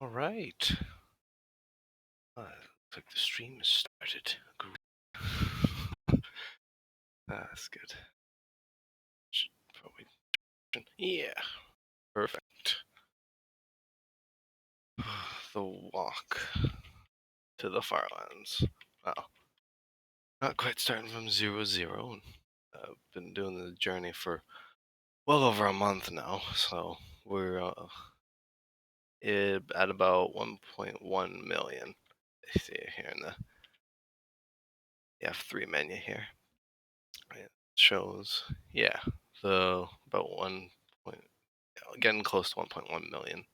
All right. Looks like the stream has started. That's good. Should probably. Yeah. Perfect. The walk to the Farlands. Well, not quite starting from 0-0. I've been doing the journey for well over a month now, so we're at about 1.1 million. I see it here in the F3 menu here. It shows, yeah, the about getting close to 1.1 million,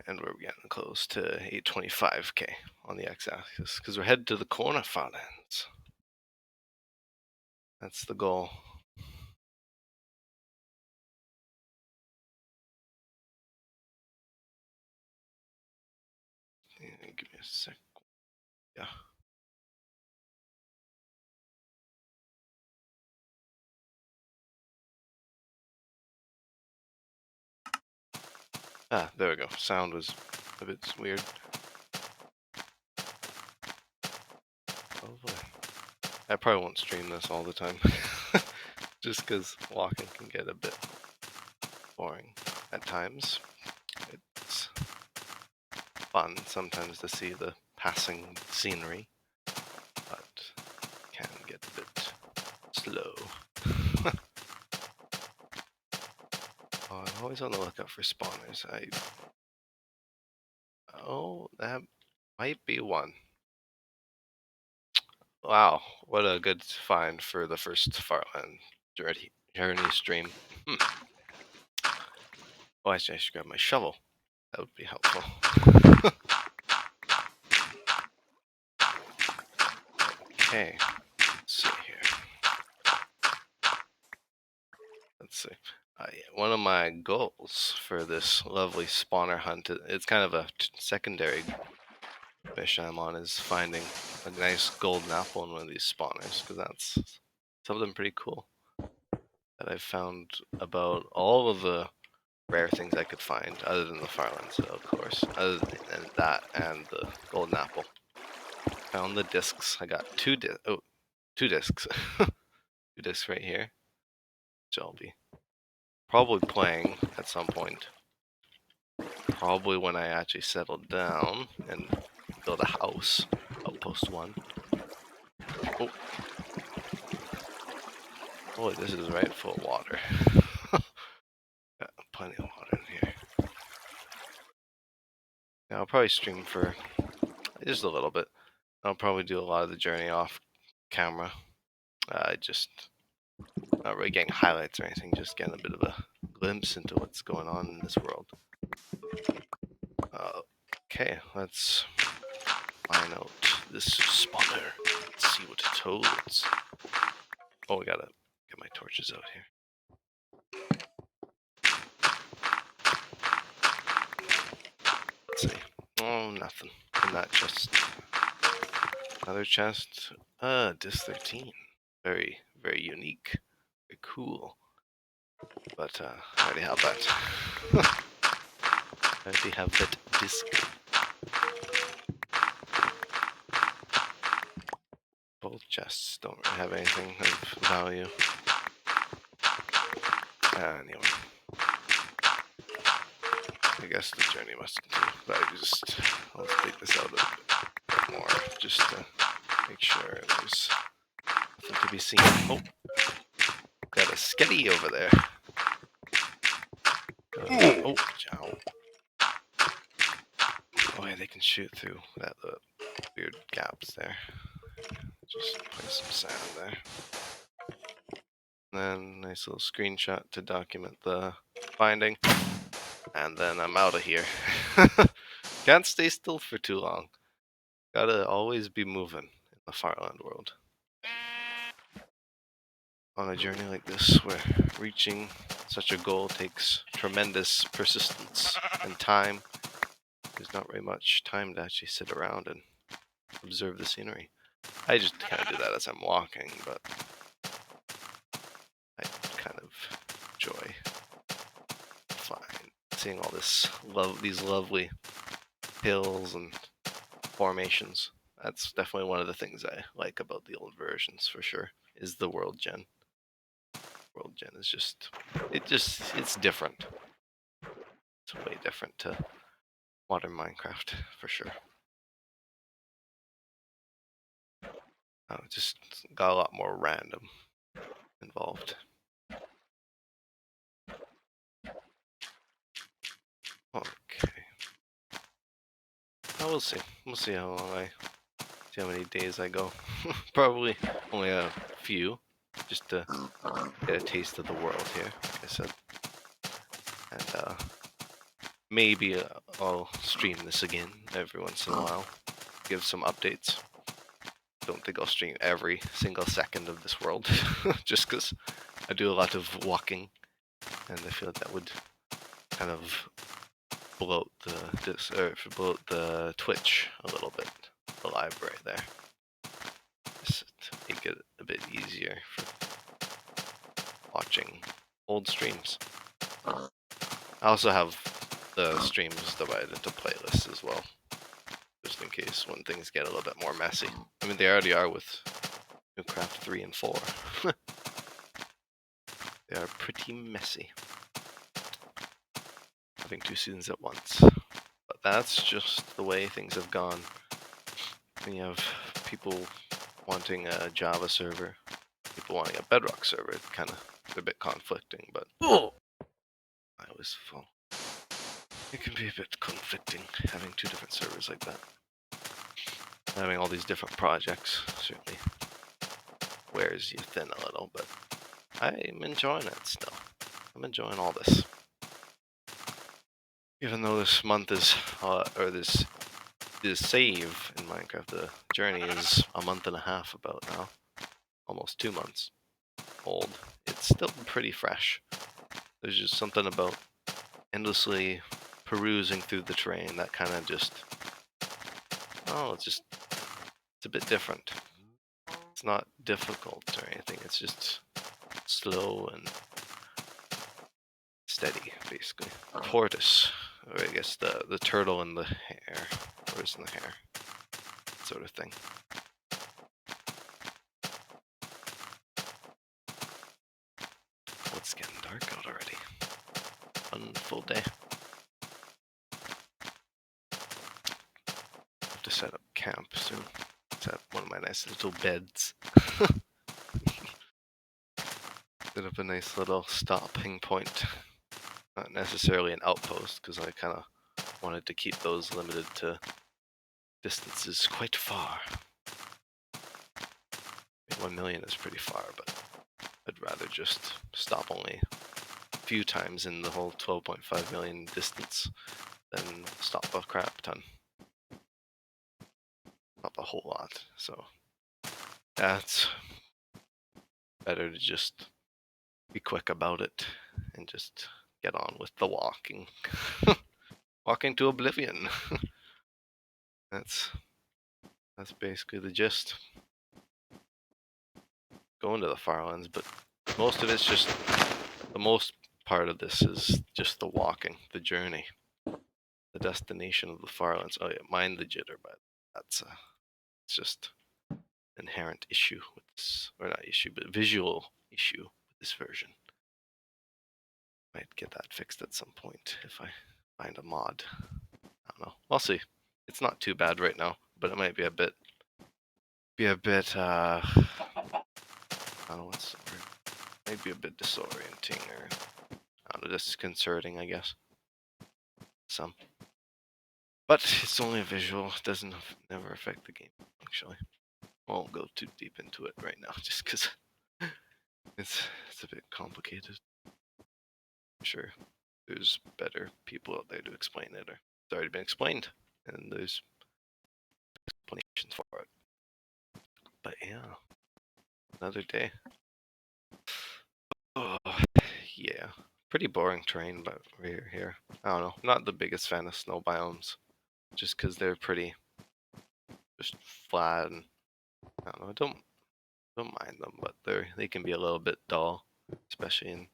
and we're getting close to 825k on the x-axis because we're headed to the corner Farlands. That's the goal. Yeah, give me a sec. Yeah. Ah, there we go. Sound was a bit weird. Oh boy. I probably won't stream this all the time. Just because walking can get a bit boring at times. It's fun sometimes to see the passing scenery, but can get a bit slow. I'm always on the lookout for spawners. Oh, that might be one. Wow, what a good find for the first Farland journey stream. Oh, I should grab my shovel. That would be helpful. Okay, let's see here. Let's see. One of my goals for this lovely spawner hunt, it's kind of a secondary mission I'm on, is finding a nice golden apple in one of these spawners, because that's something pretty cool that I've found about all of the rare things I could find, other than the Farlands, of course, other than that and the golden apple. Found the discs. I got two discs. 2 discs right here, which I'll be probably playing at some point. Probably when I actually settle down and build a house. Outpost 1. Oh. Boy, this is right full of water. Got plenty of water in here. Now, I'll probably stream for just a little bit. I'll probably do a lot of the journey off camera. Just not really getting highlights or anything, just getting a bit of a glimpse into what's going on in this world. Okay, let's find out this spawner. Let's see what it holds. Oh, we gotta get my torches out here. Let's see. Oh, nothing in that chest. Another chest. Disc 13. Very, very unique. Very cool. But I already have that. I already have that disc. Both chests don't really have anything of value. Anyway. I guess the journey must continue. But let's take this out a bit more, just to make sure there's nothing to be seen. Oh, got a sketty over there. Oh, chow. Oh yeah, they can shoot through that weird gaps there. Just place some sand there. And then nice little screenshot to document the finding. And then I'm out of here. Can't stay still for too long. Gotta always be moving in the Farland world. On a journey like this, where reaching such a goal takes tremendous persistence and time, there's not very much time to actually sit around and observe the scenery. I just kind of do that as I'm walking, but I kind of enjoy flying, seeing all these lovely hills and formations. That's definitely one of the things I like about the old versions for sure, is the world gen. World gen is it's different. It's way different to modern Minecraft for sure. Just got a lot more random involved. Okay. Oh, we'll see. We'll see how how many days I go. Probably only a few, just to get a taste of the world here, like I said. And maybe I'll stream this again every once in a while, give some updates. Don't think I'll stream every single second of this world, just because I do a lot of walking, and I feel like that would kind of bloat the Twitch a little bit, the library there, just to make it a bit easier for watching old streams. I also have the streams divided into playlists as well, just in case when things get a little bit more messy. I mean, they already are with Newcraft 3 and 4. They are pretty messy, having 2 seasons at once. But that's just the way things have gone. When you have people wanting a Java server, people wanting a Bedrock server, it's kind of a bit conflicting, but I always fall. It can be a bit conflicting having 2 different servers like that. Having all these different projects certainly wears you thin a little, but I'm enjoying it still. I'm enjoying all this. Even though this month is, or this save in Minecraft, the journey is a month and a half about now, almost 2 months old, it's still pretty fresh. There's just something about endlessly perusing through the terrain that kind of just, it's a bit different. It's not difficult or anything, it's just slow and steady, basically. Tortoise, or I guess the turtle and the hare, tortoise and the hare, sort of thing. Oh, it's getting dark out already. One full day. Have to set up camp soon. Set up one of my nice little beds. Set up a nice little stopping point. Not necessarily an outpost, because I kind of wanted to keep those limited to distances quite far. I mean, 1 million is pretty far, but I'd rather just stop only a few times in the whole 12.5 million distance than stop a crap ton. Stop a whole lot, so that's better to just be quick about it and just get on with the walking. Walking to Oblivion. That's basically the gist. Going to the Farlands, but most of it's just, the most part of this is just the walking, the journey, the destination of the Farlands. Oh yeah, mind the jitter, but that's it's just inherent issue with this, or not issue, but visual issue with this version. Might get that fixed at some point if I find a mod. I don't know. We'll see. It's not too bad right now, but it might be a bit. I don't know what's the word. Maybe a bit disorienting, or I don't know, disconcerting, I guess. Some. But it's only a visual. It doesn't never affect the game, actually. I won't go too deep into it right now, just because it's a bit complicated. I'm sure there's better people out there to explain it, or it's already been explained, and there's explanations for it. But yeah, another day. Oh, yeah, pretty boring terrain, but we're here. I don't know, not the biggest fan of snow biomes, just because they're pretty just flat, and I don't know, I don't mind them, but they can be a little bit dull, especially in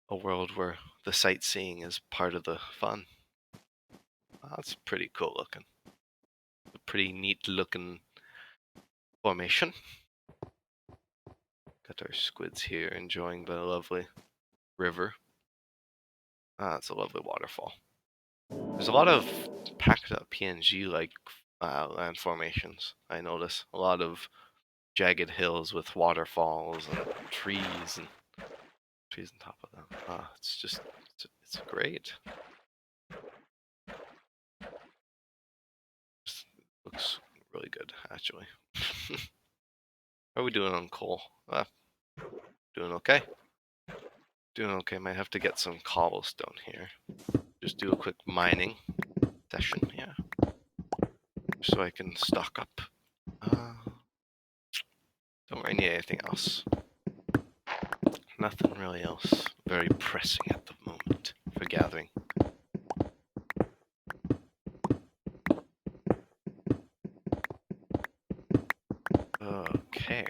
a world where the sightseeing is part of the fun. That's pretty cool looking. A pretty neat looking formation. Got our squids here enjoying the lovely river. It's a lovely waterfall. There's a lot of packed up PNG like land formations. I notice a lot of jagged hills with waterfalls and trees on top of them. It's just it's great. Just looks really good actually. How are we doing on coal? Doing okay. Doing okay. Might have to get some cobblestone here. Just do a quick mining session, yeah. So I can stock up. Don't really need anything else. Nothing really else very pressing at the moment for gathering. Okay.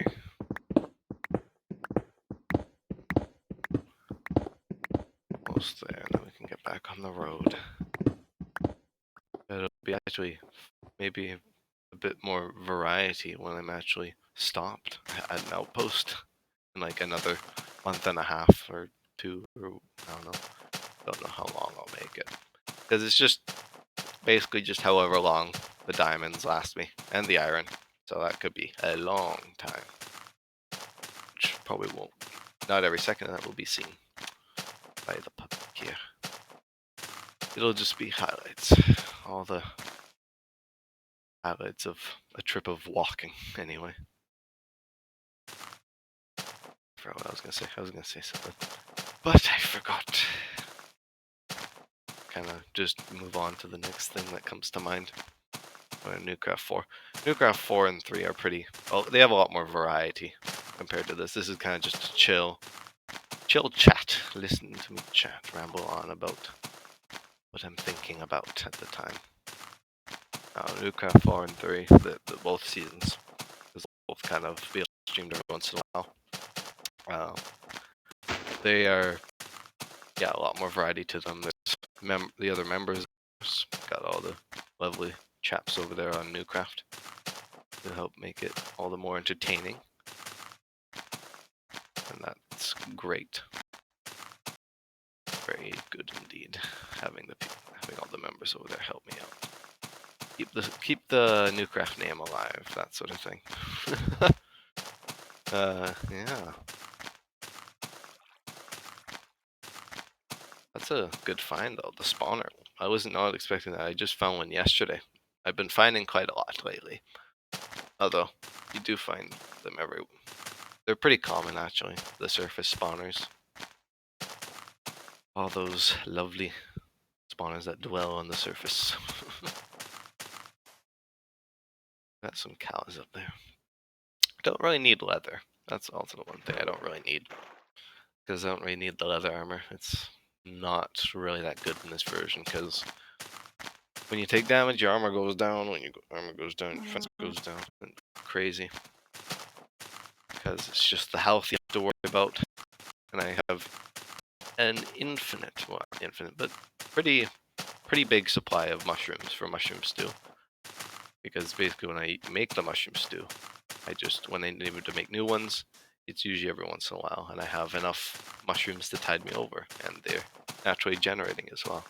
Almost there, and then we can get back on the road. It'll be actually maybe a bit more variety when I'm actually stopped at an outpost in like another month and a half or two, or I don't know how long I'll make it. Because it's just basically just however long the diamonds last me, and the iron. So that could be a long time. Which probably won't, not every second that will be seen by the public here. It'll just be highlights. All the highlights of a trip of walking, anyway. I forgot what I was gonna say. I was gonna say something, but I forgot. Kind of just move on to the next thing that comes to mind. Newcraft 4. Newcraft 4 and 3 are pretty... well, they have a lot more variety compared to this. This is kind of just a chill chat. Listen to me chat, ramble on about what I'm thinking about at the time. Newcraft 4 and 3, the both seasons, because both kind of be streamed every once in a while. They are, yeah, a lot more variety to them. There's the other members, got all the lovely chaps over there on Newcraft to help make it all the more entertaining, and that's great. Very good indeed. Having all the members over there help me out. Keep the Newcraft name alive, that sort of thing. Yeah. That's a good find though, the spawner. I was not expecting that. I just found one yesterday. I've been finding quite a lot lately. Although, you do find them they're pretty common actually, the surface spawners. All those lovely spawners that dwell on the surface. Got some cows up there. Don't really need leather. That's also the one thing I don't really need. Because I don't really need the leather armor. It's not really that good in this version, because when you take damage, your armor goes down. When your armor goes down, your defense goes down. And crazy. Because it's just the health you have to worry about. And I have an infinite, well, not infinite, but pretty big supply of mushrooms for mushroom stew. Because basically when I make the mushroom stew, when I need to make new ones, it's usually every once in a while, and I have enough mushrooms to tide me over, and they're naturally generating as well.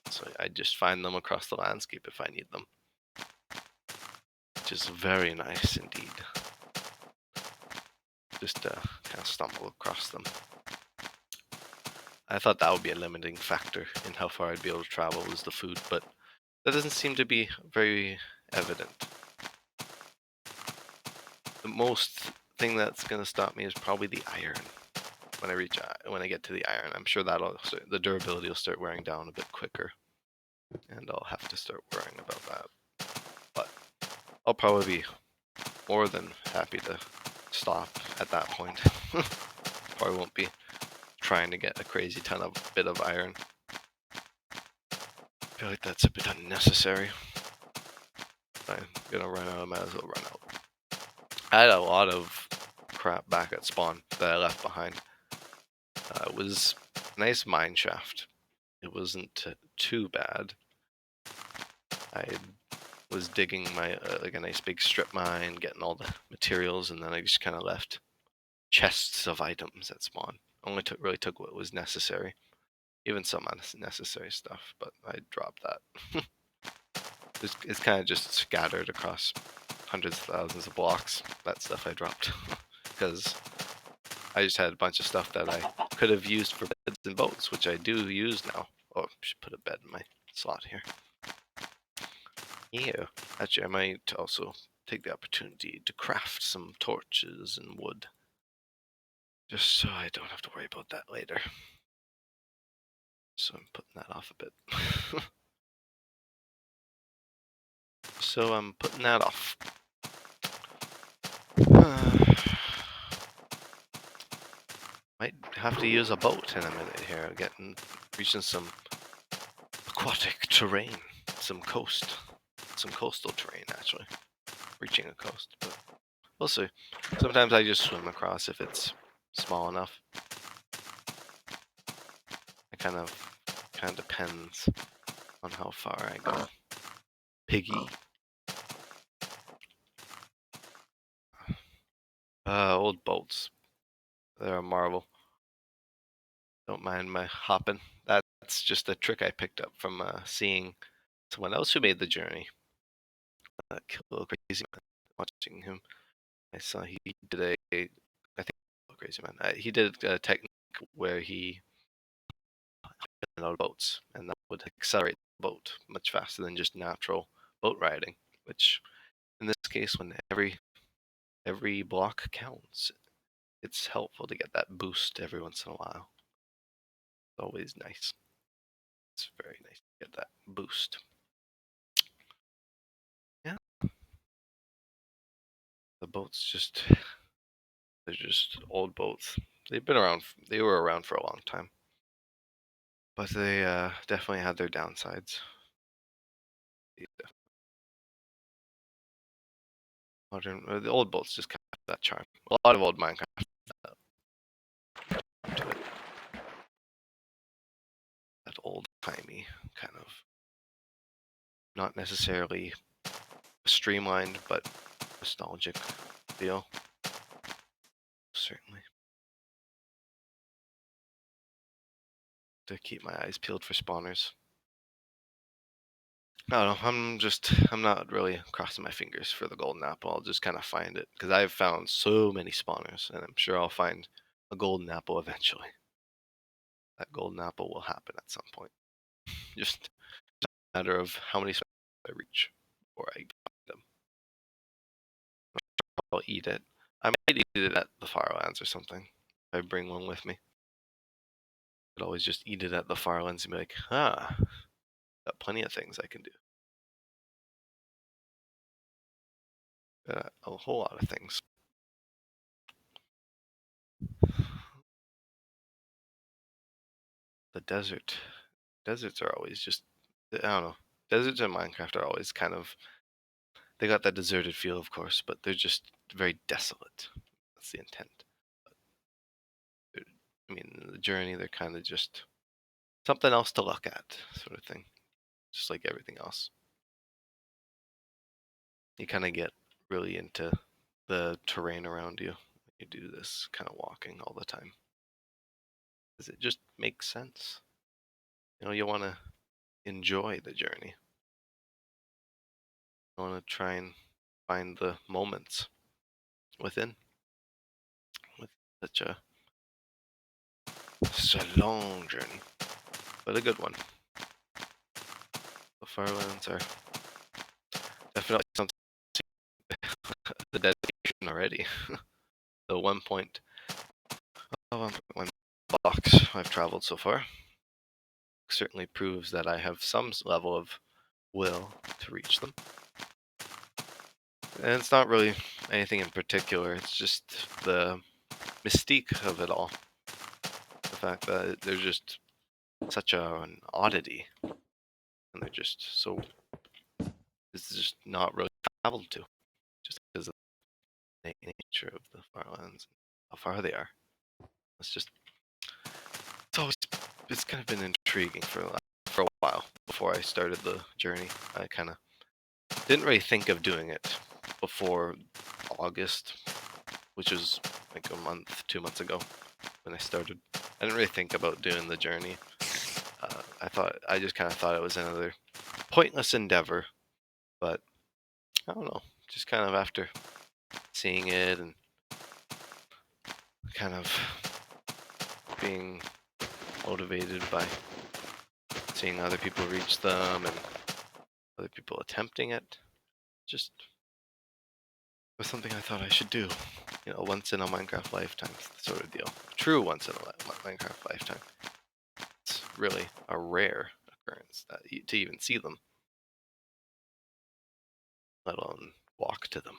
So I just find them across the landscape if I need them, which is very nice indeed. Just kind of stumble across them. I thought that would be a limiting factor in how far I'd be able to travel, was the food, but that doesn't seem to be very evident. The most thing that's going to stop me is probably the iron. When I get to the iron, I'm sure the durability will start wearing down a bit quicker, and I'll have to start worrying about that. But I'll probably be more than happy to stop at that point. Probably won't be trying to get a crazy bit of iron. I feel like that's a bit unnecessary. If I'm gonna run out, I might as well run out. I had a lot of crap back at spawn that I left behind. It was nice mine shaft. It wasn't too bad. I was digging my like a nice big strip mine, getting all the materials, and then I just kind of left chests of items that spawn. Only really took what was necessary, even some unnecessary stuff, but I dropped that. It's kind of just scattered across hundreds of thousands of blocks. That stuff I dropped because I just had a bunch of stuff that I could have used for beds and boats, which I do use now. Oh, I should put a bed in my slot here. Yeah, actually, I might also take the opportunity to craft some torches and wood, just so I don't have to worry about that later. So I'm putting that off a bit. So I'm putting that off. Might have to use a boat in a minute here, reaching some aquatic terrain, some coastal terrain actually. Reaching a coast, but we'll see. Sometimes I just swim across if it's small enough. It kind of depends on how far I go. Piggy. Old boats. They're a marvel. Don't mind my hopping. That's just a trick I picked up from seeing someone else who made the journey. Kill Crazy Man. Watching him, I saw he did I think Crazy Man. He did a technique where he in out of boats, and that would accelerate the boat much faster than just natural boat riding. Which, in this case, when every block counts, it's helpful to get that boost every once in a while. It's always nice. It's very nice to get that boost. Yeah, the boats they're just old boats. They've been around. They were around for a long time, but they definitely had their downsides. The old boats just kind of have that charm. A lot of old Minecraft to it. That old-timey kind of, not necessarily streamlined, but nostalgic feel. Certainly. To keep my eyes peeled for spawners. I don't know, I'm not really crossing my fingers for the golden apple. I'll just kind of find it, because I've found so many spawners, and I'm sure I'll find a golden apple eventually. That golden apple will happen at some point. Just a matter of how many spawners I reach before I find them. I'll eat it. I might eat it at the Farlands or something. If I bring one with me. I could always just eat it at the Farlands and be like, got plenty of things I can do. A whole lot of things. The deserts are always just, I don't know. Deserts in Minecraft are always kind of, they got that deserted feel, of course, but they're just very desolate. That's the intent. I mean, the journey, they're kind of just something else to look at, sort of thing. Just like everything else. You kind of get really into the terrain around you. You do this kind of walking all the time. Because it just makes sense. You want to enjoy the journey. You want to try and find the moments within with such a long journey, but a good one. The Farlands are definitely something. The dedication already. The 1.1 blocks I've traveled so far certainly proves that I have some level of will to reach them. And it's not really anything in particular, it's just the mystique of it all. The fact that they're just such an oddity, and they're just so, it's just not really traveled to, just because of the nature of the Farlands, how far they are. It's always it's kind of been intriguing for a while before I started the journey. I kind of didn't really think of doing it before August, which was like a month, 2 months ago when I started. I didn't really think about doing the journey. I just kind of thought it was another pointless endeavor, but I don't know. Just kind of after seeing it and kind of being motivated by seeing other people reach them and other people attempting it, just was something I thought I should do. You know, once in a Minecraft lifetime sort of deal. True once in a Minecraft lifetime. It's really a rare occurrence to even see them, let alone walk to them.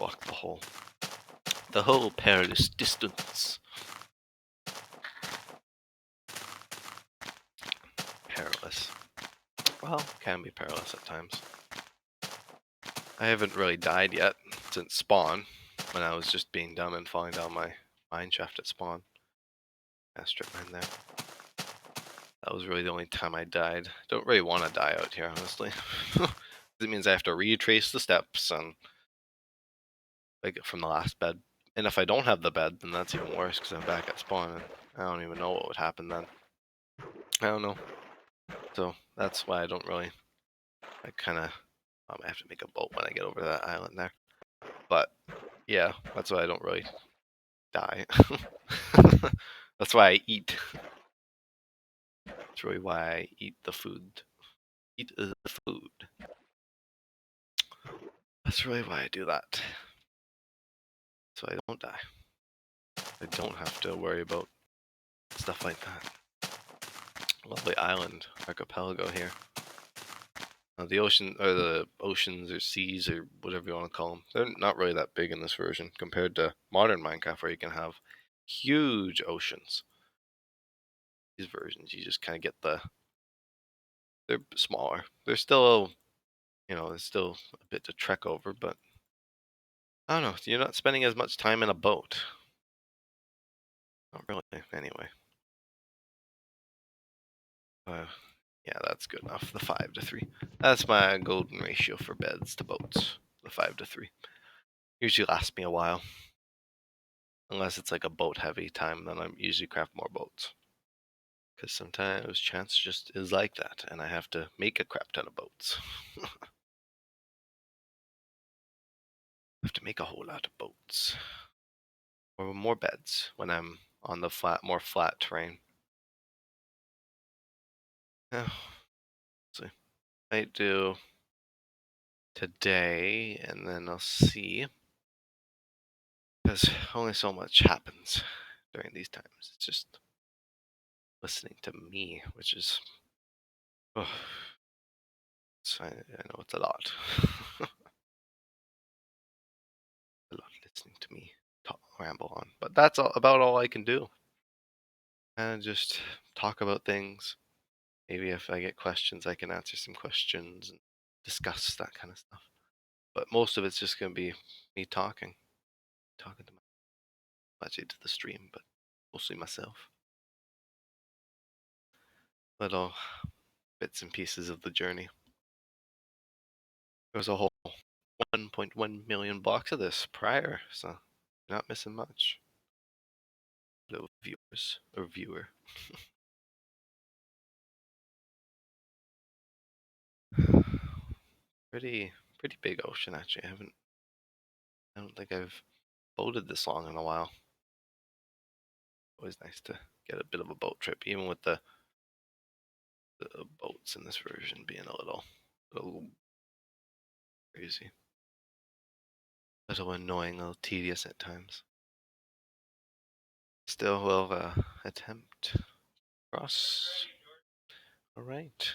Walk the whole perilous distance. Perilous. Well, can be perilous at times. I haven't really died yet since spawn, when I was just being dumb and falling down my mine shaft at spawn. I strip mine there. That was really the only time I died. Don't really want to die out here, honestly. It means I have to retrace the steps and like from the last bed. And if I don't have the bed, then that's even worse because I'm back at spawn and I don't even know what would happen then. I don't know. So that's why I don't really. I kind of. I have to make a boat when I get over that island there. But yeah, that's why I don't really die. That's why I eat. That's really why I eat the food. Eat the food. That's really why I do that. So I don't die. I don't have to worry about stuff like that. Lovely island archipelago here. The oceans or seas or whatever you want to call them, they're not really that big in this version compared to modern Minecraft where you can have huge oceans. These versions, you just kind of get they're smaller. They're still, there's still a bit to trek over, but I don't know. You're not spending as much time in a boat. Not really, anyway. Yeah, that's good enough. The 5-3. That's my golden ratio for beds to boats. The 5-3. Usually lasts me a while. Unless it's like a boat heavy time, then I usually craft more boats. Because sometimes chance just is like that, and I have to make a crap ton of boats. I have to make a whole lot of boats. Or more beds when I'm on the more flat terrain. Yeah. See. Might do today, and then I'll see. Because only so much happens during these times. It's just listening to me, which is. Oh, I know it's a lot. A lot listening to me ramble on. But that's about all I can do. And just talk about things. Maybe if I get questions, I can answer some questions and discuss that kind of stuff. But most of it's just going to be me talking to actually to the stream, but mostly myself. Little bits and pieces of the journey. There was a whole 1.1 million blocks of this prior, so you're not missing much. Little viewers or viewer. pretty big ocean actually. I don't think I've boated this long in a while. Always nice to get a bit of a boat trip, even with the boats in this version being a little crazy, a little annoying, a little tedious at times. Still will attempt cross. All right.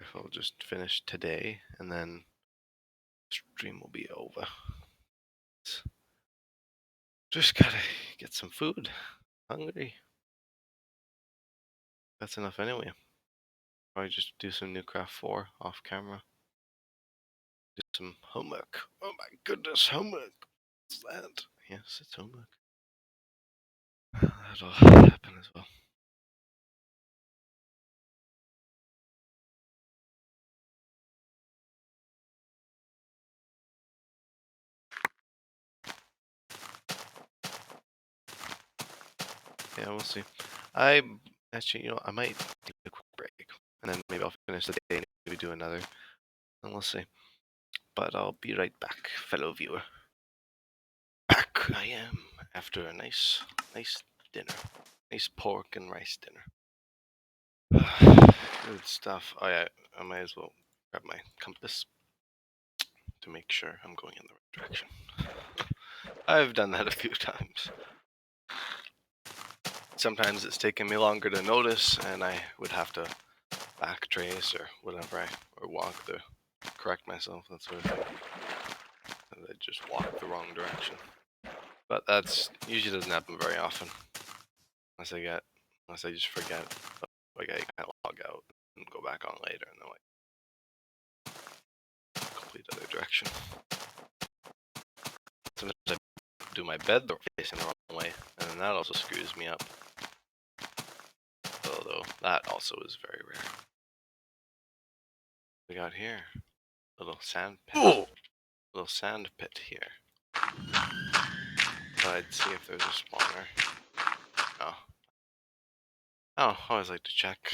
If I'll just finish today and then stream will be over. Just gotta get some food. Hungry. That's enough anyway. Probably just do some new craft 4 off camera. Do some homework. Oh my goodness, homework. What's that? Yes, it's homework. That'll happen as well. Yeah, we'll see. I actually, I might take a quick break, and then maybe I'll finish the day and maybe do another, and we'll see. But I'll be right back, fellow viewer. Back I am after a nice dinner, nice pork and rice dinner. Good stuff. Oh yeah, I might as well grab my compass to make sure I'm going in the right direction. I've done that a few times. Sometimes it's taken me longer to notice, and I would have to backtrace or whatever, or walk to correct myself, that sort of thing. And I just walk the wrong direction. But that's usually doesn't happen very often, unless I just forget. Like I kind of log out and go back on later, and then like complete other direction. Sometimes I do my bed facing the wrong way, and then that also screws me up. Although that also is very rare. We got here little sand pit. Ooh! Little sand pit here. I'd see if there's a spawner. Oh. Oh, I always like to check.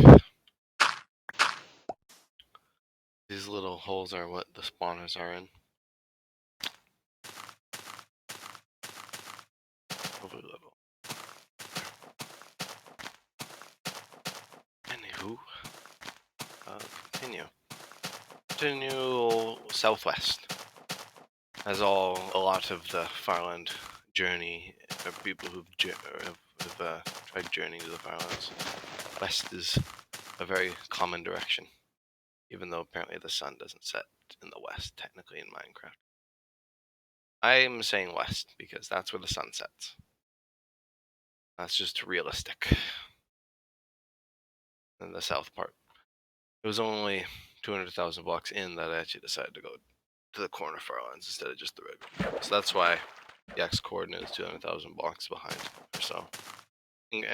These little holes are what the spawners are in. Hopefully level. Anywho, continue. Continue southwest. As a lot of the Farland journey, people who've tried journeying to the Farlands, west is a very common direction, even though apparently the sun doesn't set in the west, technically in Minecraft. I'm saying west because that's where the sun sets. That's just realistic. And the south part. It was only 200,000 blocks in that I actually decided to go to the corner Farlands instead of just the regular. So that's why the X coordinate is 200,000 blocks behind or so. And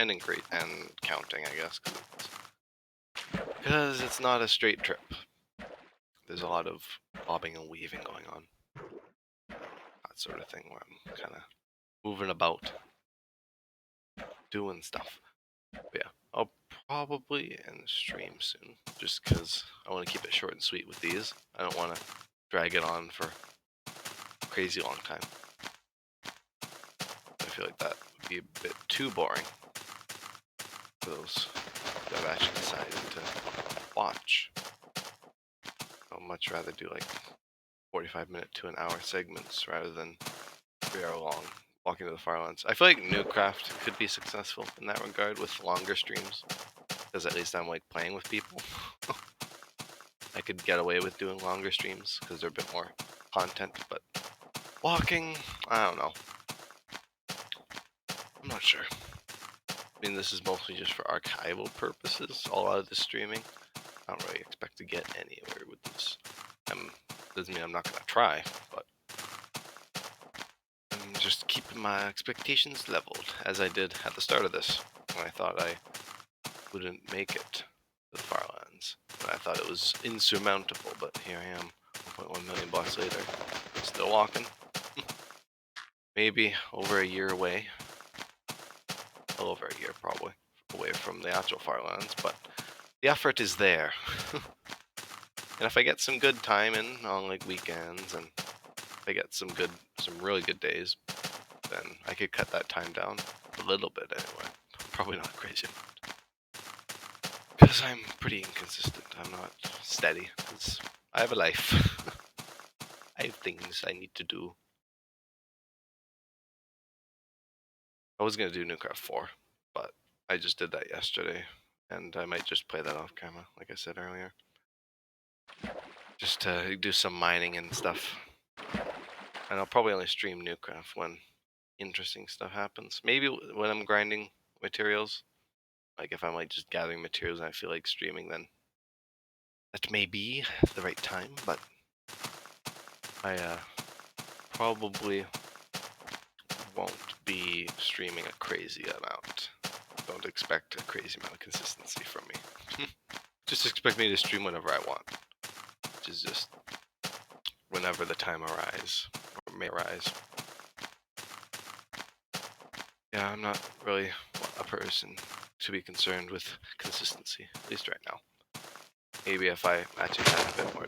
counting, I guess, because it's not a straight trip. There's a lot of bobbing and weaving going on. That sort of thing where I'm kind of moving about, doing stuff. But yeah, I'll probably end the stream soon, just because I want to keep it short and sweet with these. I don't want to drag it on for a crazy long time. I feel like that would be a bit too boring for those that have actually decided to watch. I'd much rather do like 45-minute to an hour segments rather than 3-hour long walking to the Farlands. I feel like Newcraft could be successful in that regard with longer streams, because at least I'm like playing with people. I could get away with doing longer streams because they're a bit more content, but walking, I don't know. I'm not sure. I mean, this is mostly just for archival purposes, all out of the streaming. I don't really expect to get anywhere with this. Doesn't mean I'm not going to try, but I'm just keeping my expectations leveled, as I did at the start of this, when I thought I wouldn't make it to the Farlands. And I thought it was insurmountable, but here I am, 1.1 million blocks later, still walking. Maybe over a year away. Well, over a year, probably, away from the actual Farlands, but the effort is there. And if I get some good time in on like weekends, and if I get some really good days, then I could cut that time down a little bit anyway. Probably not crazy amount. Because I'm pretty inconsistent. I'm not steady. Because I have a life. I have things I need to do. I was going to do Newcraft 4, but I just did that yesterday. And I might just play that off camera, like I said earlier. Just to do some mining and stuff. And I'll probably only stream Newcraft when interesting stuff happens. Maybe when I'm grinding materials. Like if I'm like just gathering materials and I feel like streaming, then that may be the right time, but I probably won't be streaming a crazy amount. don't expect a crazy amount of consistency from me. Just expect me to stream whenever I want, which is just whenever the time arises or may arise. Yeah, I'm not really a person to be concerned with consistency, at least right now. Maybe if I actually had a bit more,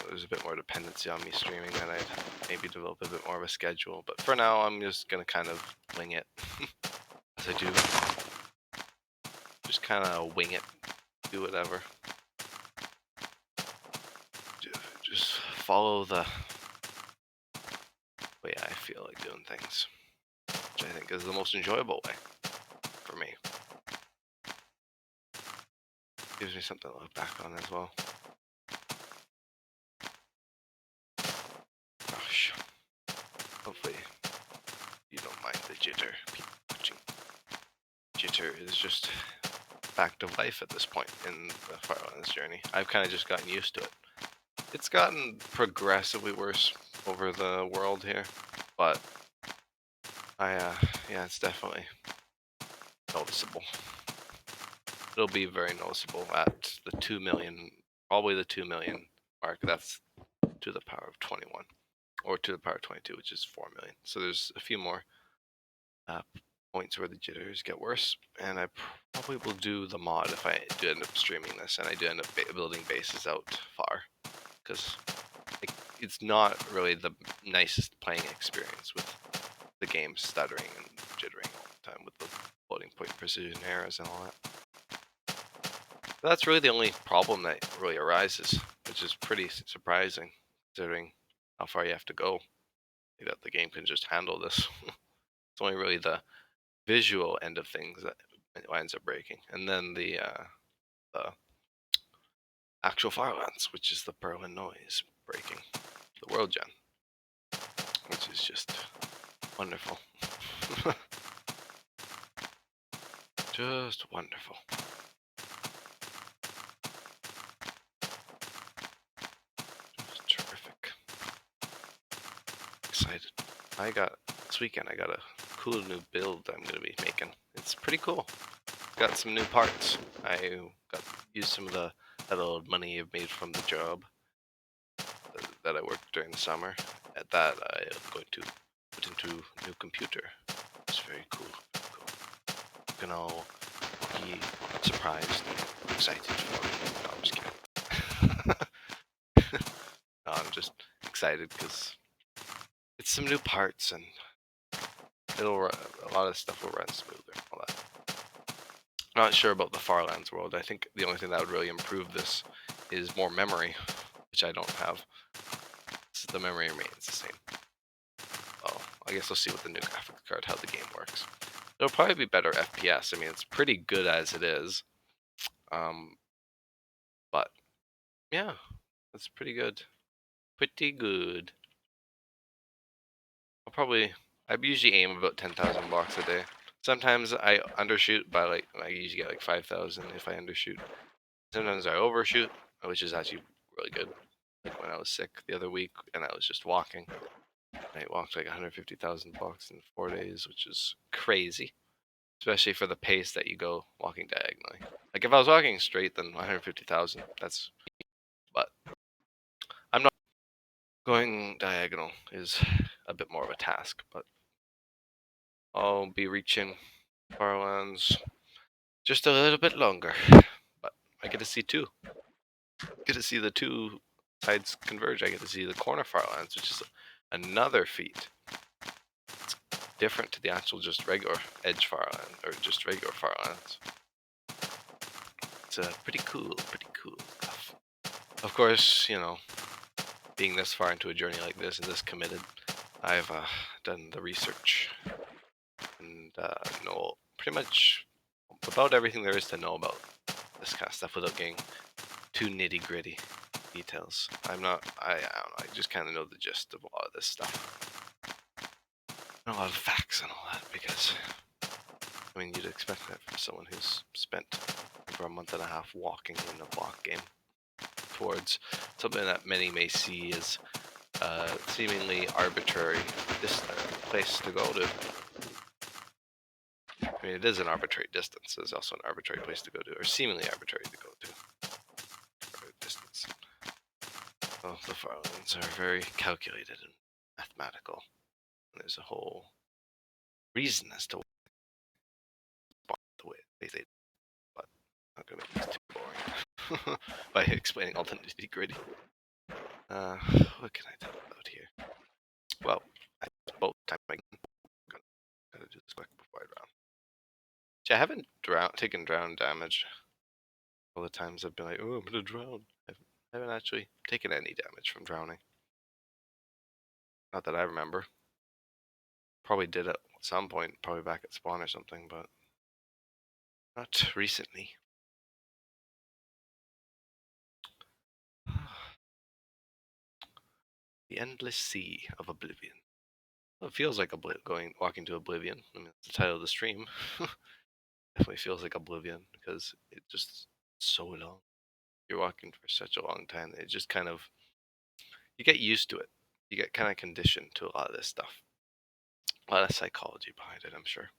there's a bit more dependency on me streaming, then I'd maybe develop a bit more of a schedule. But for now, I'm just gonna kind of wing it, as I do. Just kind of wing it, do whatever. Just follow the way I feel like doing things, which I think is the most enjoyable way for me. Gives me something to look back on as well. Gosh. Hopefully you don't mind the jitter. Watching. Jitter is just fact of life at this point in the Farlands journey. I've kind of just gotten used to it. It's gotten progressively worse over the world here, but yeah, it's definitely noticeable. It'll be very noticeable at the 2 million, probably the 2 million mark. That's to the power of 21, or to the power of 22, which is 4 million. So there's a few more points where the jitters get worse, and I probably will do the mod if I do end up streaming this, and I do end up building bases out far, because it's not really the nicest playing experience with the game stuttering and jittering all the time with the floating point precision errors and all that. But that's really the only problem that really arises, which is pretty surprising considering how far you have to go. That the game can just handle this. It's only really the visual end of things that ends up breaking, and then the actual Farlands, which is the Berlin noise breaking the world gen, which is just wonderful. Just wonderful. Just terrific. Excited. This weekend I got a cool new build I'm gonna be making. It's pretty cool. Got some new parts. I used some of that little money I've made from the job that I worked during the summer. At that, I am going to put into a new computer. It's very cool. You can all be surprised and excited for me. No, I'm just kidding. No, I'm just excited because it's some new parts and a lot of stuff will run smoother and all that. Not sure about the Farlands world. I think the only thing that would really improve this is more memory, which I don't have. The memory remains the same. Oh, I guess I'll see with the new graphics card how the game works. It'll probably be better FPS. I mean, it's pretty good as it is. But yeah, it's pretty good. Pretty good. I usually aim about 10,000 blocks a day. Sometimes I undershoot by I usually get 5,000 if I undershoot. Sometimes I overshoot, which is actually really good. Like when I was sick the other week and I was just walking. I walked 150,000 blocks in 4 days, which is crazy. Especially for the pace that you go walking diagonally. Like if I was walking straight, then 150,000, but I'm not. Going diagonal is a bit more of a task, but I'll be reaching Farlands just a little bit longer. But I get to see two. Get to see the two sides converge. I get to see the corner Farlands, which is another feat. It's different to the actual just regular edge Farland or just regular Farlands. It's pretty cool stuff. Of course, being this far into a journey like this and this committed, I've done the research and know pretty much about everything there is to know about this kind of stuff without getting too nitty-gritty details. I don't know, I just kind of know the gist of a lot of this stuff. A lot of facts and all that, because I mean, you'd expect that from someone who's spent over a month and a half walking in a block game towards something that many may see as seemingly arbitrary place to go to. I mean, it is an arbitrary distance. There's also an arbitrary place to go to, or seemingly arbitrary to go to. For a distance. Well, the Farlands are very calculated and mathematical. And there's a whole reason as to the way they say it, but I'm not going to make this too boring by explaining all the nitty gritty. What can I talk about here? Well, I both time again. Gotta do this quick before I drown. See, I haven't taken drown damage all the times I've been like, oh, I'm gonna drown. I haven't actually taken any damage from drowning. Not that I remember. Probably did at some point, probably back at spawn or something, but not recently. The endless sea of Oblivion. Well, it feels like walking to Oblivion. I mean, that's the title of the stream. Definitely feels like Oblivion because it just so long. You're walking for such a long time. It just kind of you get used to it. You get kind of conditioned to a lot of this stuff. A lot of psychology behind it, I'm sure.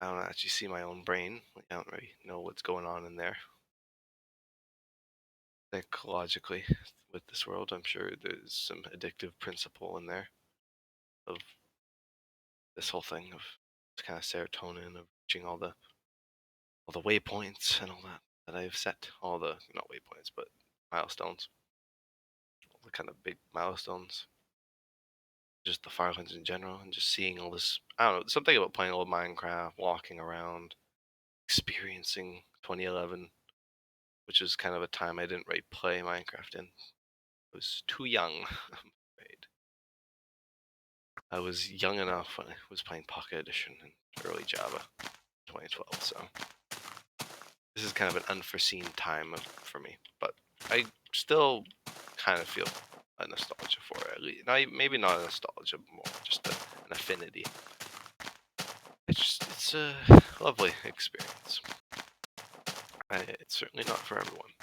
I don't actually see my own brain. I don't really know what's going on in there. Psychologically, with this world, I'm sure there's some addictive principle in there of this whole thing of kind of serotonin of reaching all the waypoints and all that I've set. All the not waypoints, but milestones. All the kind of big milestones. Just the Farlands in general, and just seeing all this. I don't know, something about playing a little Minecraft, walking around, experiencing 2011, which is kind of a time I didn't really play Minecraft in. I was too young, I'm afraid. I was young enough when I was playing Pocket Edition and early Java, 2012. So this is kind of an unforeseen time for me, but I still kind of feel a nostalgia for it. At least, maybe not a nostalgia, more just an affinity. It's a lovely experience. It's certainly not for everyone.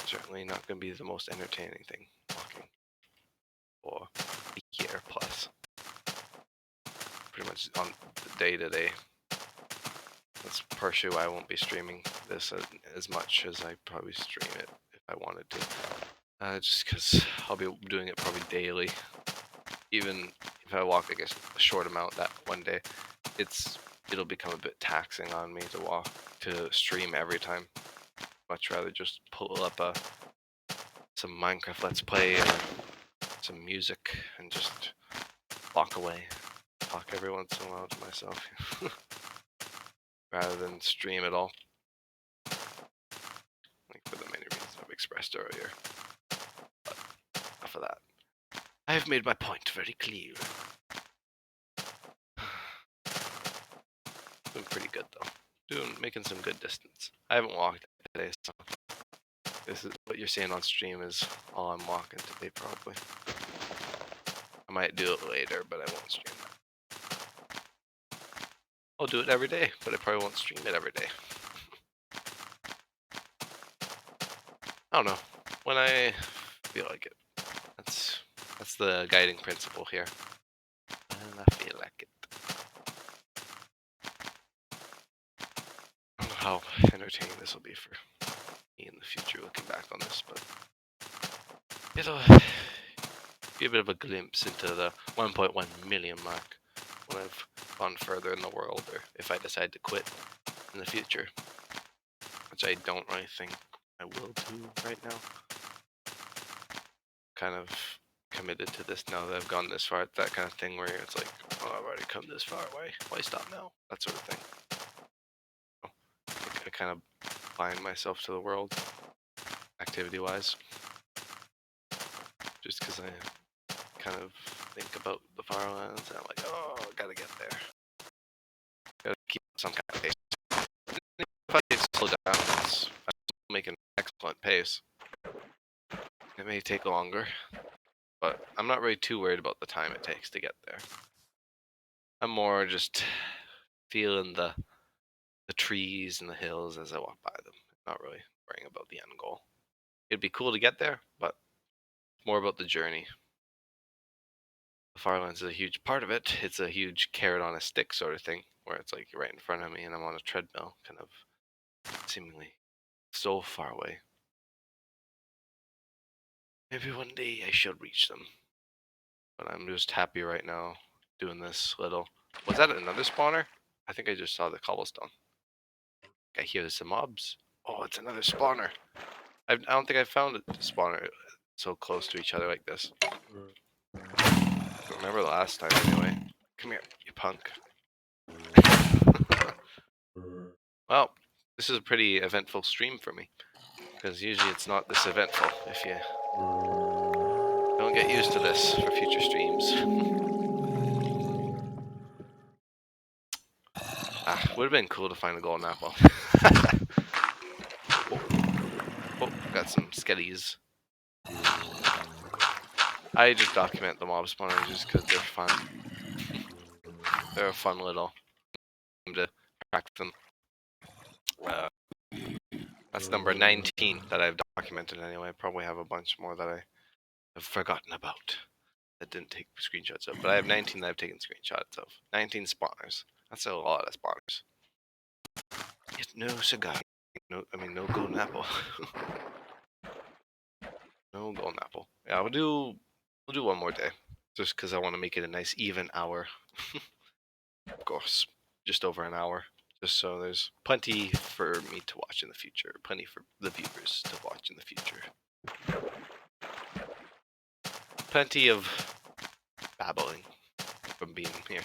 Certainly not going to be the most entertaining thing walking for a year plus. Pretty much on the day to day. That's partially why I won't be streaming this as much as I probably stream it if I wanted to. Just because I'll be doing it probably daily. Even if I walk, I guess, a short amount that one day, it'll become a bit taxing on me to stream every time. Much rather just pull up some Minecraft Let's Play or some music and just walk away. Talk every once in a while to myself. Rather than stream it all. Like for the many reasons I've expressed earlier. But enough of that. I have made my point very clear. Doing pretty good though. Making some good distance. I haven't walked today, so this is what you're seeing on stream is all I'm walking today probably. I might do it later, but I won't stream that. I'll do it every day, but I probably won't stream it every day. I don't know. When I feel like it. That's the guiding principle here. When I feel like it. I don't know how entertaining this will be for me in the future looking back on this, but it'll be a bit of a glimpse into the 1.1 million mark when I've gone further in the world, or if I decide to quit in the future, which I don't really think I will do right now. Kind of committed to this now that I've gone this far. It's that kind of thing where it's like, oh, I've already come this far. Why stop now? That sort of thing. I kind of bind myself to the world, activity-wise, just because I kind of think about the Farlands and I'm like, oh, gotta get there. Gotta keep some kind of pace. If I slow down, I'm making excellent pace. It may take longer, but I'm not really too worried about the time it takes to get there. I'm more just feeling the trees and the hills as I walk by them. Not really worrying about the end goal. It'd be cool to get there, but more about the journey. The Farlands is a huge part of it. It's a huge carrot on a stick sort of thing, where it's like right in front of me and I'm on a treadmill, kind of seemingly so far away. Maybe one day I shall reach them. But I'm just happy right now doing this little... Was that another spawner? I think I just saw the cobblestone. I hear some mobs. Oh, it's another spawner. I don't think I found a spawner so close to each other like this. I remember the last time anyway. Come here, you punk. Well, this is a pretty eventful stream for me. Because usually it's not this eventful if you don't get used to this for future streams. Would have been cool to find a golden apple. Oh, got some skellies. I just document the mob spawners just because they're fun. They're a fun little game to track them. That's number 19 that I've documented anyway. I probably have a bunch more that I have forgotten about that didn't take screenshots of. But I have 19 that I've taken screenshots of. 19 spawners. That's a lot of spawners. Yet no cigar. No golden apple. No golden apple. Yeah, we'll do one more day. Just because I want to make it a nice even hour. Of course. Just over an hour. Just so there's plenty for me to watch in the future. Plenty for the viewers to watch in the future. Plenty of babbling from being here.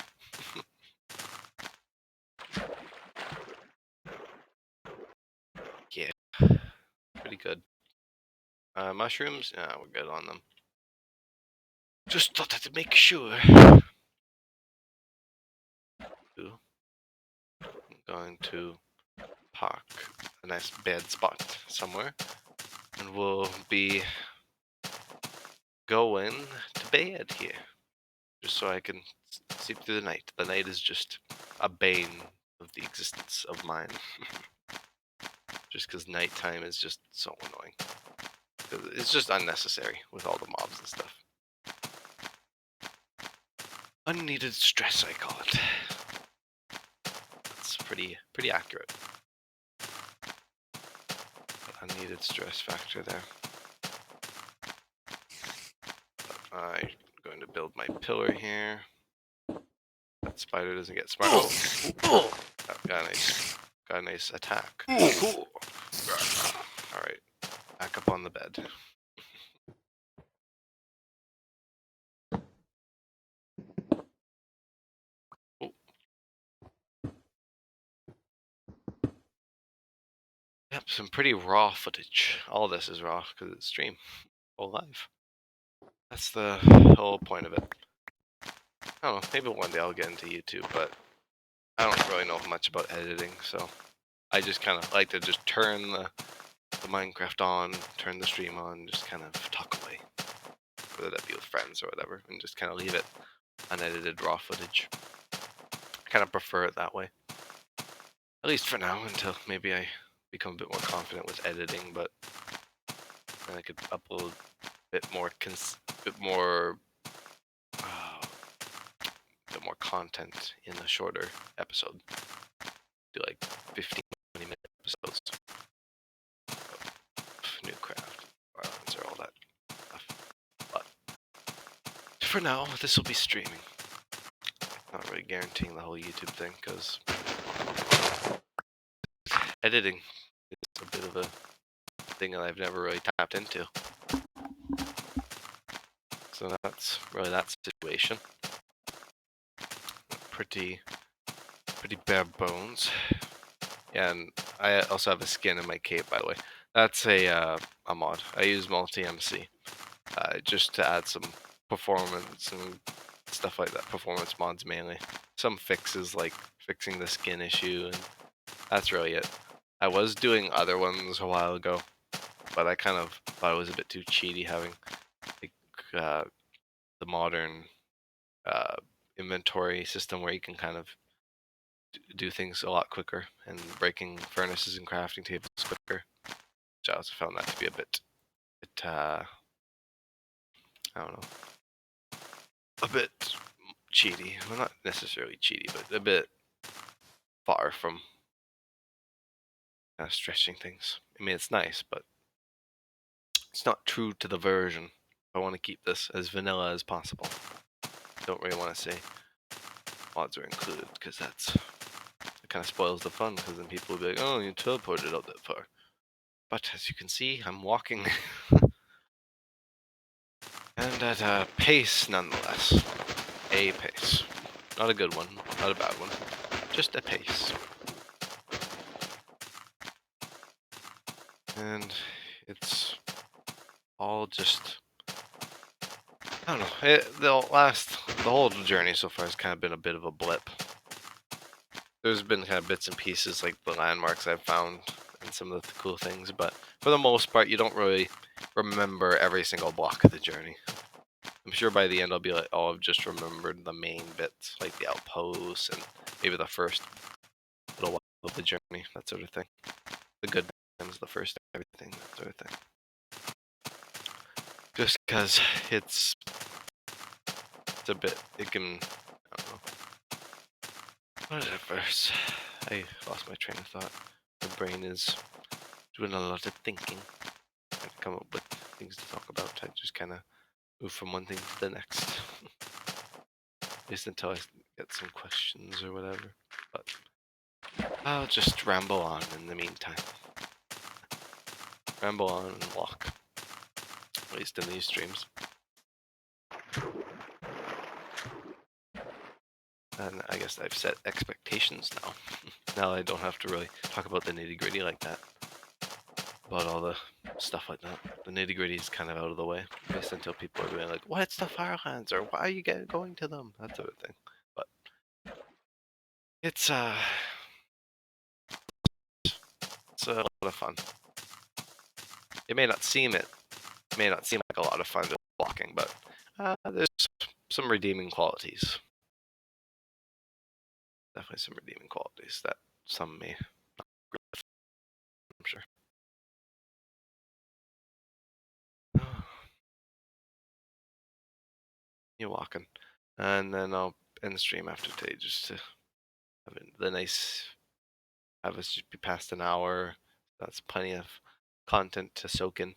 Yeah. Pretty good. Mushrooms? Yeah, we're good on them. Just thought I'd make sure. I'm going to park a nice bed spot somewhere. And we'll be going to bed here. Just so I can sleep through the night. The night is just a bane of the existence of mine. Just because nighttime is just so annoying. It's just unnecessary with all the mobs and stuff. Unneeded stress, I call it. That's pretty accurate. Unneeded stress factor there. I'm going to build my pillar here. That spider doesn't get smart. Oh, got a nice attack. Alright, back up on the bed. Oh. Yep, some pretty raw footage. All this is raw because it's stream. All live. That's the whole point of it. I don't know, maybe one day I'll get into YouTube, but I don't really know much about editing, so I just kind of like to just turn the Minecraft on, turn the stream on, just kind of talk away. Whether that be with friends or whatever, and just kind of leave it unedited raw footage. I kind of prefer it that way. At least for now, until maybe I become a bit more confident with editing, but then I could upload a bit more content in the shorter episode. Do like 15, 20-minute episodes. New craft, Farlands, or all that stuff. But for now, this will be streaming. Not really guaranteeing the whole YouTube thing, because editing is a bit of a thing that I've never really tapped into. So that's really that situation. Pretty bare bones. Yeah, and I also have a skin in my cape, by the way. That's a mod. I use multi-MC just to add some performance and stuff like that. Performance mods mainly. Some fixes like fixing the skin issue, and that's really it. I was doing other ones a while ago, but I kind of thought it was a bit too cheaty having like the modern inventory system where you can kind of do things a lot quicker and breaking furnaces and crafting tables quicker. Which I also found that to be a bit I don't know, a bit cheaty. Well, not necessarily cheaty, but a bit far from stretching things. I mean, it's nice, but it's not true to the version. I want to keep this as vanilla as possible. Don't really want to say mods are included, because it kind of spoils the fun, because then people will be like, oh, you teleported out that far. But as you can see, I'm walking and at a pace nonetheless. A pace. Not a good one, not a bad one. Just a pace. And it's all just, I don't know. The whole journey so far has kind of been a bit of a blip. There's been kind of bits and pieces, like the landmarks I've found and some of the cool things, but for the most part, you don't really remember every single block of the journey. I'm sure by the end I'll be like, oh, I've just remembered the main bits, like the outposts and maybe the first little while of the journey, that sort of thing. The good times, the first everything, that sort of thing. Just because it's a bit, it can, I don't know. Whatever. I lost my train of thought. My brain is doing a lot of thinking. Trying to come up with things to talk about. I just kind of move from one thing to the next. At least until I get some questions or whatever. But I'll just ramble on in the meantime. Ramble on and walk. At least in these streams. And I guess I've set expectations now. Now I don't have to really talk about the nitty gritty like that. About all the stuff like that. The nitty gritty is kind of out of the way. At least until people are doing like, what's the Farlands? Or why are you going to them? That sort of thing. But it's a lot of fun. It may not seem like a lot of fun just walking, but there's some redeeming qualities. Definitely some redeeming qualities that some may not agree with, I'm sure. You're walking. And then I'll end the stream after today just to have the nice, have us just be past an hour. That's plenty of content to soak in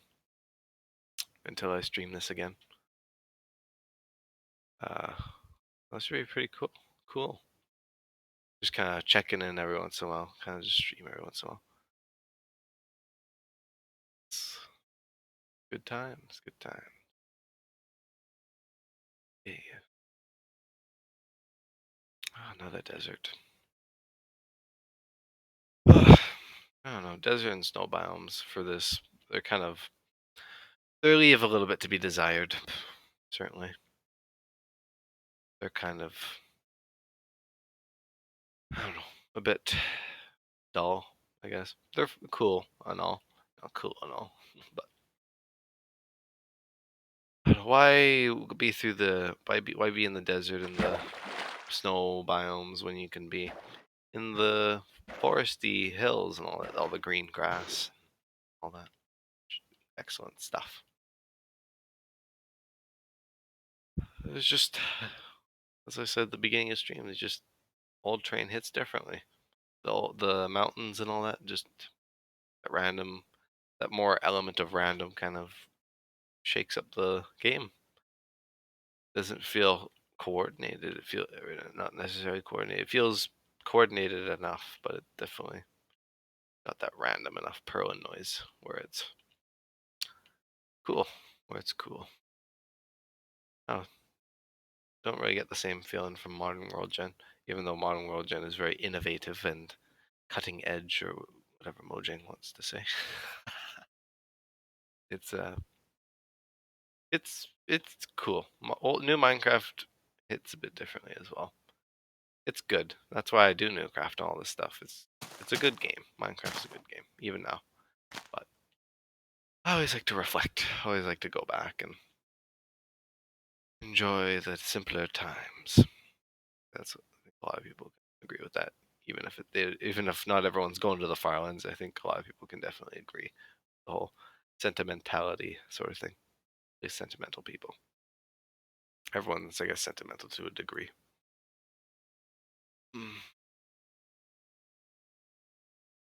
until I stream this again. That should be pretty cool. Just kind of checking in every once in a while. Kind of just stream every once in a while. It's good times. Good time. Yeah. Oh, another desert. I don't know. Desert and snow biomes for this. They leave a little bit to be desired. Certainly. They're kind of, I don't know, a bit dull, I guess. They're cool and all. Not cool and all. But I don't know, why be in the desert and the snow biomes when you can be in the foresty hills and all the green grass, all that excellent stuff. It was just, as I said at the beginning of the stream, it's just old train hits differently. The mountains and all that, just that more element of random kind of shakes up the game. Doesn't feel coordinated. Not necessarily coordinated. It feels coordinated enough, but it definitely got that random enough Perlin noise where it's cool. Oh, don't really get the same feeling from Modern World Gen, even though Modern World Gen is very innovative and cutting edge, or whatever Mojang wants to say. it's it's cool. New Minecraft hits a bit differently as well. It's good. That's why I do Newcraft and all this stuff. It's a good game. Minecraft's a good game, even now. But I always like to reflect. I always like to go back and enjoy the simpler times. That's what I think a lot of people can agree with that. Even if not everyone's going to the Farlands, I think a lot of people can definitely agree. The whole sentimentality sort of thing. At least sentimental people. Everyone's, I guess, sentimental to a degree. Mm.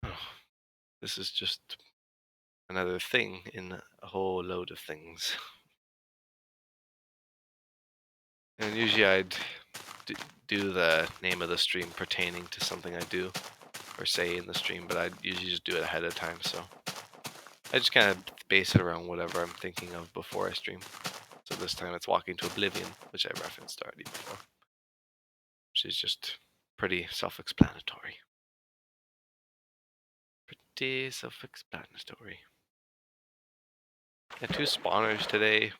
Oh, this is just another thing in a whole load of things. And usually I'd d- do the name of the stream pertaining to something I do or say in the stream, but I usually just do it ahead of time, so I just kind of base it around whatever I'm thinking of before I stream. So this time it's walking to Oblivion, which I referenced already before, which is just pretty self-explanatory. Pretty self-explanatory. Yeah, 2 spawners today,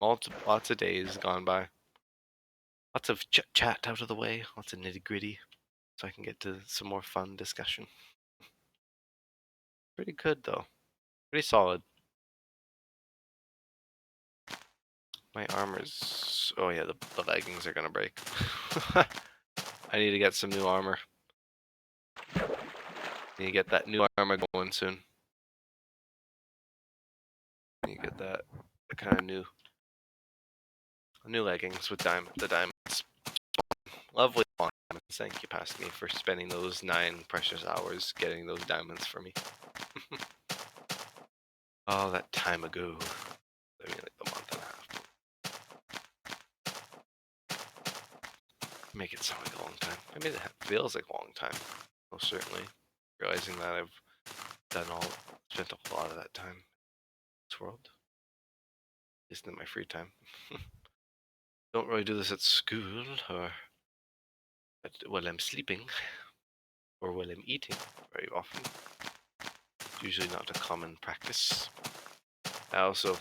lots of days gone by. Lots of chat out of the way, lots of nitty-gritty, so I can get to some more fun discussion. Pretty good though. Pretty solid. My armor's... Oh yeah, the leggings are gonna break. I need to get some new armor. Need to get that new armor going soon. Need to get that kind of new leggings with the diamonds. Lovely diamonds. Thank you, past me, for spending those 9 precious hours getting those diamonds for me. Oh, that time ago. I mean, like a month and a half. Make it sound like a long time. I mean, it feels like a long time. Most certainly. Realizing that I've spent a lot of that time in this world. Isn't it my free time? Don't really do this at school or while I'm sleeping or while I'm eating very often. It's usually not a common practice. It also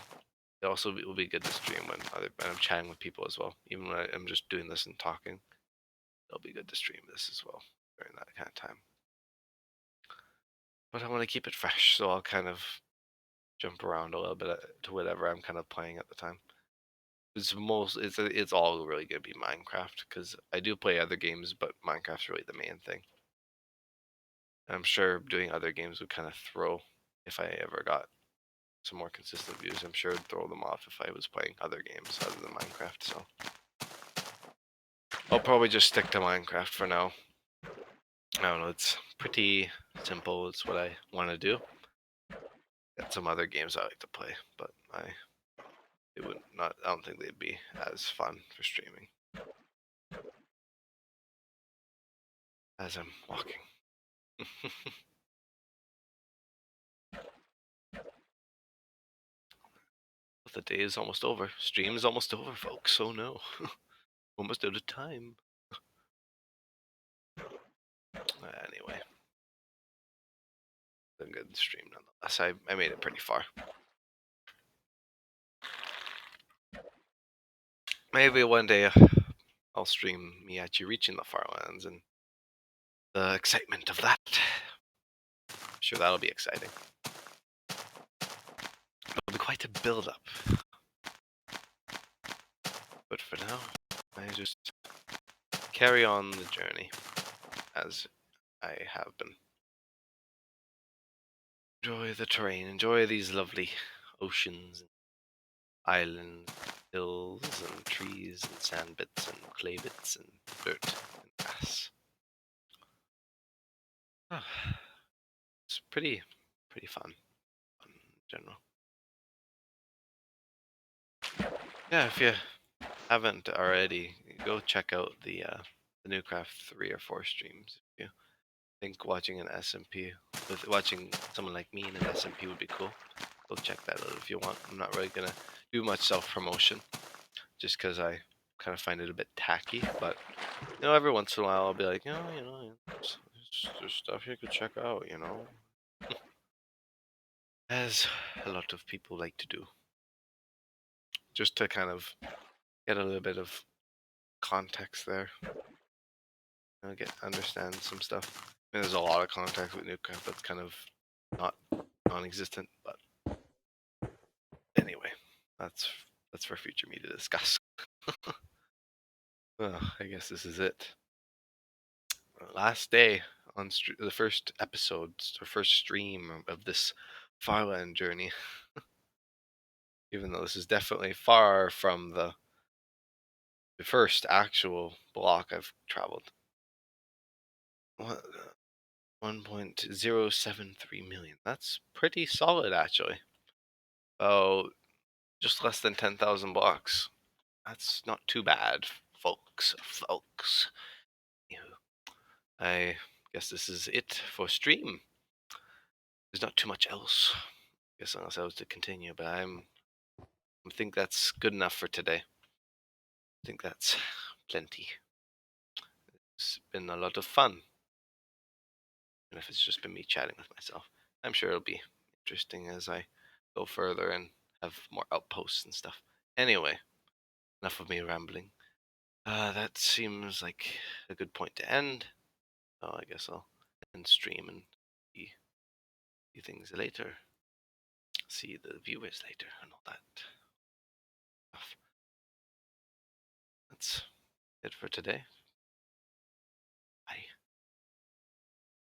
will be good to stream when I'm chatting with people as well. Even when I'm just doing this and talking, it'll be good to stream this as well during that kind of time. But I want to keep it fresh, so I'll kind of jump around a little bit to whatever I'm kind of playing at the time. It's all really gonna be Minecraft because I do play other games, but Minecraft's really the main thing. I'm sure doing other games would kind of throw if I ever got some more consistent views. I'm sure it'd throw them off if I was playing other games other than Minecraft. So I'll probably just stick to Minecraft for now. I don't know. It's pretty simple. It's what I want to do. Got some other games I like to play, but it would not. I don't think they'd be as fun for streaming as I'm walking. The day is almost over. Stream is almost over, folks. Oh no. Almost out of time. Anyway. A good stream nonetheless. I made it pretty far. Maybe one day I'll stream me actually reaching the Farlands and the excitement of that. I'm sure that'll be exciting. It'll be quite a build-up. But for now, I just carry on the journey as I have been. Enjoy the terrain, enjoy these lovely oceans, islands, hills, and trees, and sand bits, and clay bits, and dirt, and grass. It's pretty fun in general. Yeah, if you haven't already, go check out the Newcraft 3 or 4 streams. If you think watching an SMP with watching someone like me in an SMP would be cool, go check that out if you want. I'm not really gonna do much self-promotion, just because I kind of find it a bit tacky. But every once in a while I'll be like, there's stuff you could check out, as a lot of people like to do, just to kind of get a little bit of context there. Understand some stuff. I mean, there's a lot of context with Newcraft that's kind of not non-existent, but anyway, that's for future me to discuss. Well, I guess this is it. Last day on the first episode, the first stream of this Farland journey. Even though this is definitely far from the The first actual block I've traveled. What? 1.073 million. That's pretty solid, actually. Oh, just less than 10,000 blocks. That's not too bad, folks. Folks. Ew. I guess this is it for stream. There's not too much else. I guess unless I was to continue, but I think that's good enough for today. I think that's plenty. It's been a lot of fun. And if it's just been me chatting with myself, I'm sure it'll be interesting as I go further and have more outposts and stuff. Anyway, enough of me rambling. That seems like a good point to end. So I guess I'll end stream and see things later. See the viewers later and all that stuff. That's it for today.